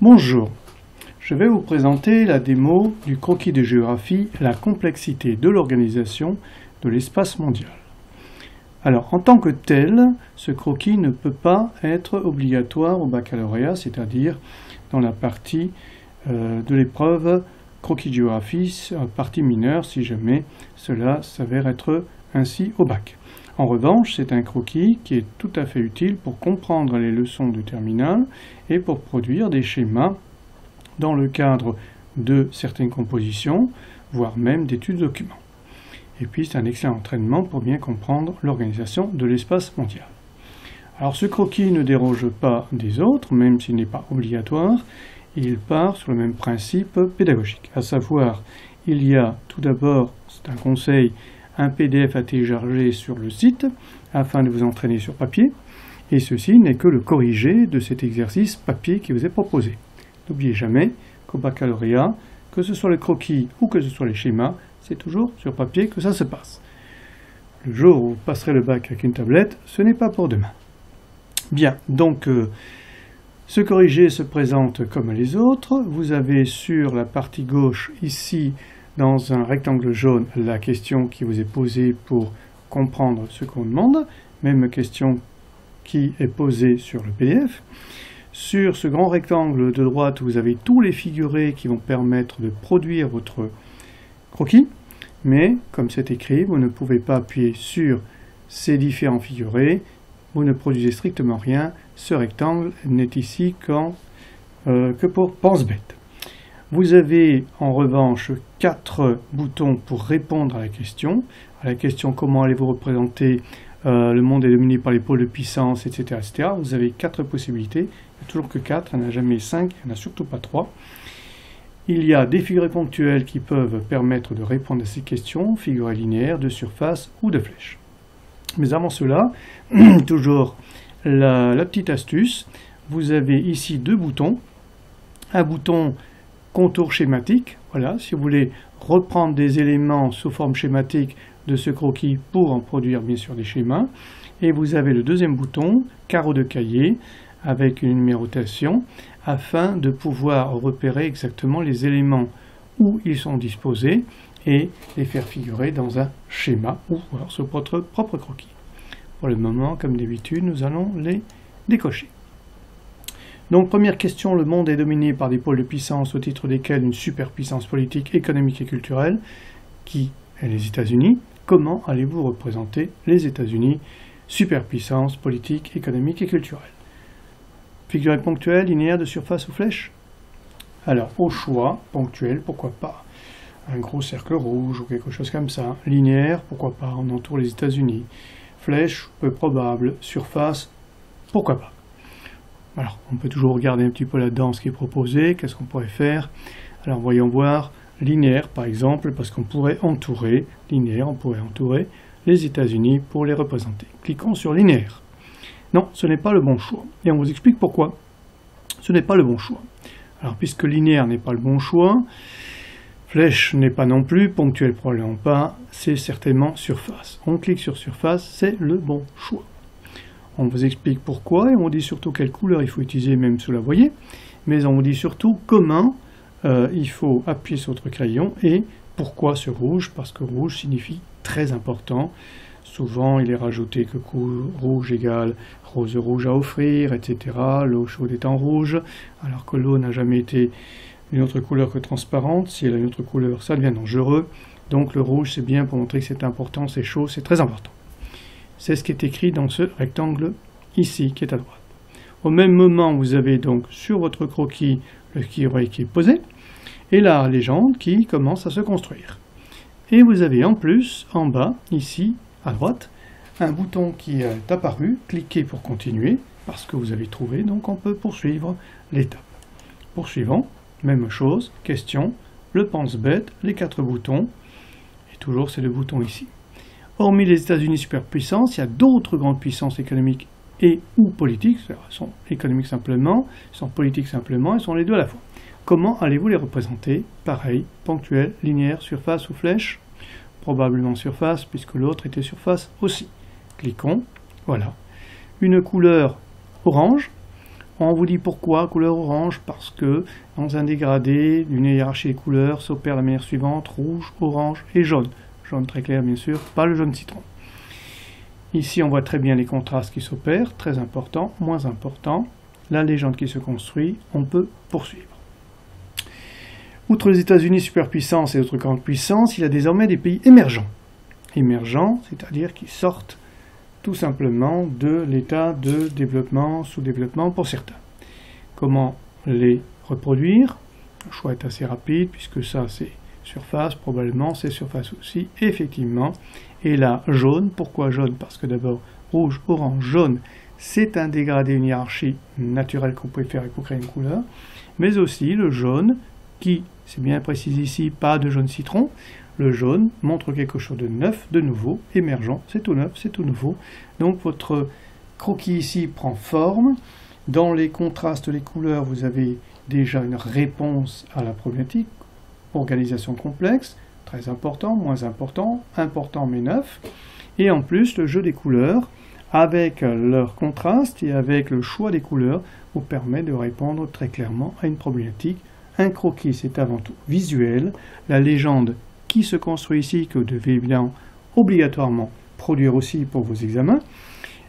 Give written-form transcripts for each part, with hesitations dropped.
Bonjour, je vais vous présenter la démo du croquis de géographie « La complexité de l'organisation de l'espace mondial ». Alors, en tant que tel, ce croquis ne peut pas être obligatoire au baccalauréat, c'est-à-dire dans la partie de l'épreuve croquis de géographie, partie mineure, si jamais cela s'avère être ainsi au bac. En revanche, c'est un croquis qui est tout à fait utile pour comprendre les leçons de terminale et pour produire des schémas dans le cadre de certaines compositions, voire même d'études de documents. Et puis, c'est un excellent entraînement pour bien comprendre l'organisation de l'espace mondial. Alors, ce croquis ne déroge pas des autres, même s'il n'est pas obligatoire. Il part sur le même principe pédagogique, à savoir, il y a tout d'abord, c'est un conseil, un PDF à télécharger sur le site afin de vous entraîner sur papier, et ceci n'est que le corrigé de cet exercice papier qui vous est proposé. N'oubliez jamais qu'au baccalauréat, que ce soit le croquis ou que ce soit les schémas, c'est toujours sur papier que ça se passe. Le jour où vous passerez le bac avec une tablette, ce n'est pas pour demain. Bien, donc ce corrigé se présente comme les autres. Vous avez sur la partie gauche, ici, dans un rectangle jaune, la question qui vous est posée pour comprendre ce qu'on demande. Même question qui est posée sur le PDF. Sur ce grand rectangle de droite, vous avez tous les figurés qui vont permettre de produire votre croquis. Mais, comme c'est écrit, vous ne pouvez pas appuyer sur ces différents figurés. Vous ne produisez strictement rien. Ce rectangle n'est ici que pour pense-bête. Vous avez en revanche 4 boutons pour répondre à la question. À la question comment allez-vous représenter le monde est dominé par les pôles de puissance, etc., etc. Vous avez 4 possibilités. Il n'y a toujours que 4, il n'y en a jamais 5, il n'y en a surtout pas 3. Il y a des figurés ponctuels qui peuvent permettre de répondre à ces questions, figurés linéaires, de surface ou de flèche. Mais avant cela, toujours la petite astuce, vous avez ici 2 boutons. Un bouton contour schématique, voilà, si vous voulez reprendre des éléments sous forme schématique de ce croquis pour en produire bien sûr des schémas. Et vous avez le deuxième bouton, carreau de cahier, avec une numérotation, afin de pouvoir repérer exactement les éléments où ils sont disposés et les faire figurer dans un schéma ou alors sur votre propre croquis. Pour le moment, comme d'habitude, nous allons les décocher. Donc, première question, le monde est dominé par des pôles de puissance au titre desquels une superpuissance politique, économique et culturelle, qui est les États-Unis. Comment allez-vous représenter les États-Unis, superpuissance politique, économique et culturelle? Figuré ponctuel, linéaire, de surface ou flèche? Alors, au choix, ponctuel, pourquoi pas? Un gros cercle rouge ou quelque chose comme ça. Linéaire, pourquoi pas? On entoure les États-Unis. Flèche, peu probable. Surface, pourquoi pas? Alors, on peut toujours regarder un petit peu là-dedans ce qui est proposé. Qu'est-ce qu'on pourrait faire? Alors, voyons voir. Linéaire, par exemple, parce qu'on pourrait entourer, linéaire, on pourrait entourer les États-Unis pour les représenter. Cliquons sur linéaire. Non, ce n'est pas le bon choix. Et on vous explique pourquoi. Ce n'est pas le bon choix. Alors, puisque linéaire n'est pas le bon choix, flèche n'est pas non plus, ponctuel probablement pas, c'est certainement surface. On clique sur surface, c'est le bon choix. On vous explique pourquoi et on vous dit surtout quelle couleur il faut utiliser, même sous la voyez. Mais on vous dit surtout comment il faut appuyer sur votre crayon et pourquoi ce rouge, parce que rouge signifie très important. Souvent, il est rajouté que rouge égale rose rouge à offrir, etc. L'eau chaude est en rouge, alors que l'eau n'a jamais été une autre couleur que transparente. Si elle a une autre couleur, ça devient dangereux. Donc le rouge, c'est bien pour montrer que c'est important, c'est chaud, c'est très important. C'est ce qui est écrit dans ce rectangle ici, qui est à droite. Au même moment, vous avez donc sur votre croquis le figuré qui est posé, et la légende qui commence à se construire. Et vous avez en plus, en bas, ici, à droite, un bouton qui est apparu, cliquez pour continuer, parce que vous avez trouvé, donc on peut poursuivre l'étape. Poursuivons, même chose, question, le pense-bête, les 4 boutons, et toujours c'est le bouton ici. Hormis les États-Unis superpuissance, il y a d'autres grandes puissances économiques et ou politiques, elles sont économiques simplement, elles sont politiques simplement, elles sont les deux à la fois. Comment allez-vous les représenter? Pareil, ponctuel, linéaire, surface ou flèche? Probablement surface, puisque l'autre était surface aussi. Cliquons, voilà. Une couleur orange On vous dit pourquoi, couleur orange, parce que dans un dégradé d'une hiérarchie des couleurs s'opère la manière suivante, rouge, orange et jaune. Jaune très clair bien sûr, pas le jaune citron. Ici on voit très bien les contrastes qui s'opèrent, très important, moins important. La légende qui se construit, on peut poursuivre. Outre les États-Unis superpuissance et autres grandes puissances, il y a désormais des pays émergents. Émergents, c'est-à-dire qui sortent tout simplement de l'état de développement, sous-développement pour certains. Comment les reproduire? Le choix est assez rapide, puisque ça c'est surface, probablement c'est surface aussi, effectivement. Et là, jaune, pourquoi jaune? Parce que d'abord, rouge, orange, jaune, c'est un dégradé, une hiérarchie naturelle qu'on peut faire pour créer une couleur, mais aussi le jaune, qui, c'est bien précisé ici, pas de jaune citron. Le jaune montre quelque chose de neuf, de nouveau, émergent, c'est tout neuf, c'est tout nouveau. Donc votre croquis ici prend forme. Dans les contrastes, les couleurs, vous avez déjà une réponse à la problématique. Organisation complexe, très important, moins important, important mais neuf. Et en plus, le jeu des couleurs, avec leur contraste et avec le choix des couleurs, vous permet de répondre très clairement à une problématique. Un croquis, c'est avant tout visuel. La légende qui se construit ici, que vous devez évidemment obligatoirement produire aussi pour vos examens,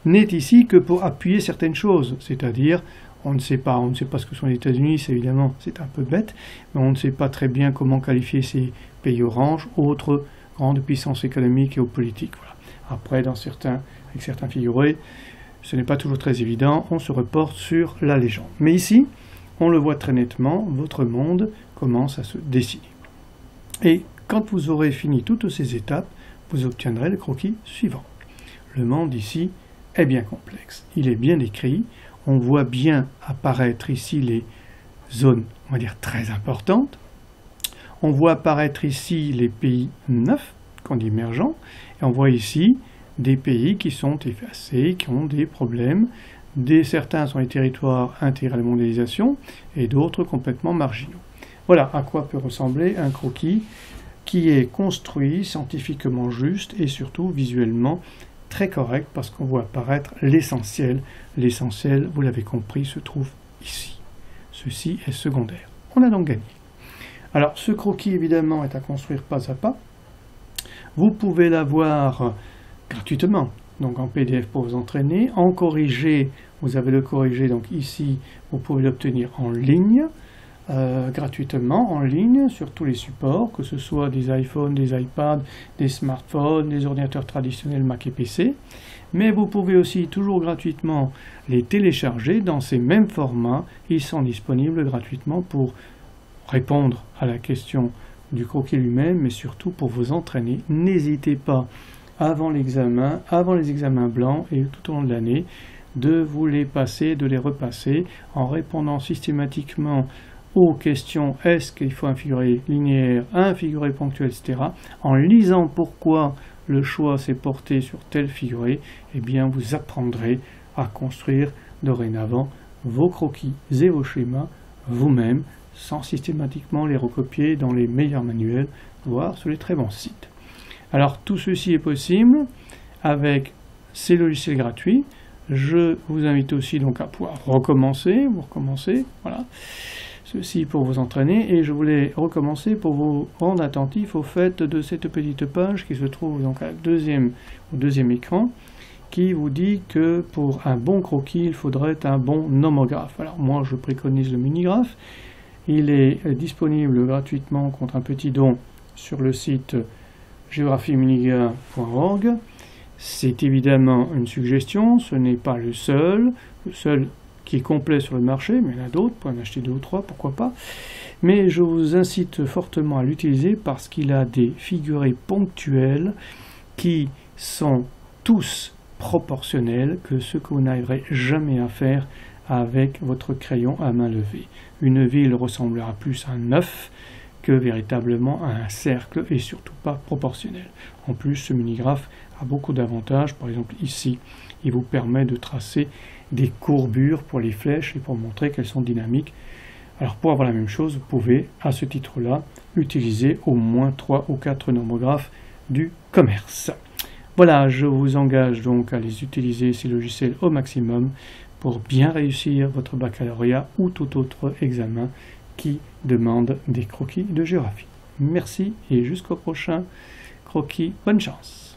n'est ici que pour appuyer certaines choses, c'est-à-dire on ne sait pas ce que sont les États-Unis, c'est un peu bête, mais on ne sait pas très bien comment qualifier ces pays oranges, autres grandes puissances économiques et politiques. Voilà. Après, avec certains figurés, ce n'est pas toujours très évident, on se reporte sur la légende. Mais ici, on le voit très nettement, votre monde commence à se dessiner. Et quand vous aurez fini toutes ces étapes, vous obtiendrez le croquis suivant. Le monde ici est bien complexe, il est bien écrit, on voit bien apparaître ici les zones, on va dire, très importantes. On voit apparaître ici les pays neufs, qu'on dit émergents, et on voit ici des pays qui sont effacés, qui ont des problèmes. Certains sont les territoires intégrés à la mondialisation, et d'autres complètement marginaux. Voilà à quoi peut ressembler un croquis qui est construit, scientifiquement juste, et surtout visuellement très correct, parce qu'on voit apparaître l'essentiel. L'essentiel, vous l'avez compris, se trouve ici. Ceci est secondaire. On a donc gagné. Alors, ce croquis, évidemment, est à construire pas à pas. Vous pouvez l'avoir gratuitement, donc en PDF pour vous entraîner. En corrigé, vous avez le corrigé, donc ici, vous pouvez l'obtenir en ligne, gratuitement, en ligne, sur tous les supports, que ce soit des iPhones, des iPads, des smartphones, des ordinateurs traditionnels Mac et PC. Mais vous pouvez aussi toujours gratuitement les télécharger dans ces mêmes formats. Ils sont disponibles gratuitement pour répondre à la question du croquis lui-même, mais surtout pour vous entraîner. N'hésitez pas, avant les examens blancs et tout au long de l'année, de vous les passer, de les repasser, en répondant systématiquement aux questions est-ce qu'il faut un figuré linéaire, un figuré ponctuel, etc. En lisant pourquoi le choix s'est porté sur tel figuré, eh bien vous apprendrez à construire dorénavant vos croquis et vos schémas vous-même, sans systématiquement les recopier dans les meilleurs manuels, voire sur les très bons sites. Alors tout ceci est possible avec ces logiciels gratuits. Je vous invite aussi donc à pouvoir recommencer, voilà. Ceci pour vous entraîner, et je voulais recommencer pour vous rendre attentif au fait de cette petite page qui se trouve donc au deuxième écran, qui vous dit que pour un bon croquis, il faudrait un bon nomographe. Alors moi je préconise le minigraphe. Il est disponible gratuitement contre un petit don sur le site géographieminiga.org. C'est évidemment une suggestion, ce n'est pas le seul qui est complet sur le marché, mais il y en a d'autres, vous pouvez en acheter 2 ou 3, pourquoi pas. Mais je vous incite fortement à l'utiliser parce qu'il a des figurés ponctuels qui sont tous proportionnels, que ce que vous n'arriverez jamais à faire avec votre crayon à main levée. Une ville ressemblera plus à un œuf que véritablement à un cercle, et surtout pas proportionnel. En plus, ce minigraphe a beaucoup d'avantages. Par exemple ici, il vous permet de tracer des courbures pour les flèches et pour montrer qu'elles sont dynamiques. Alors pour avoir la même chose, vous pouvez à ce titre-là utiliser au moins 3 ou 4 nomographes du commerce. Voilà, je vous engage donc à les utiliser, ces logiciels, au maximum pour bien réussir votre baccalauréat ou tout autre examen qui demande des croquis de géographie. Merci et jusqu'au prochain croquis. Bonne chance!